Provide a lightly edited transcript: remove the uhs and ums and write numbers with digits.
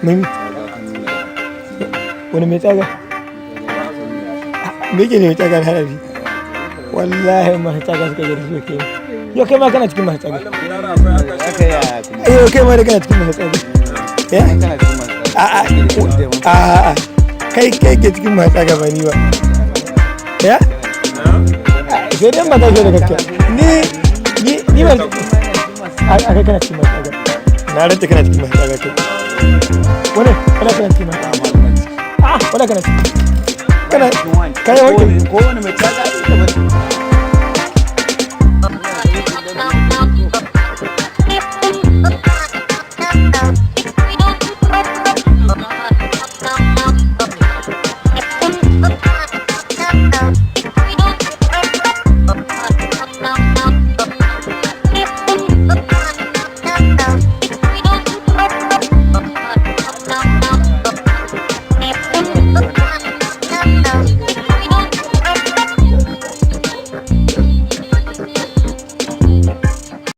Mai wani mai tsaga? Me ke ne mai tsaga na harafi? Wallahi masu tsaga suka gari su ke. Yau kai ma kana cikin masu tsaga. Yau kai ma da kana cikin masu tsaga. Ya? A'a. Kai ke cikin masu tsaga ba ni ba. Ya? Sai dai mata ke da gaske. Ni ba. A kai kana cikin masu tsaga. Na ranta kana cikin masu tsaga kai. Wani kana cikin masu tsaga. Wala kana cikin. Kana kai wanke. Ko wani mai tsaga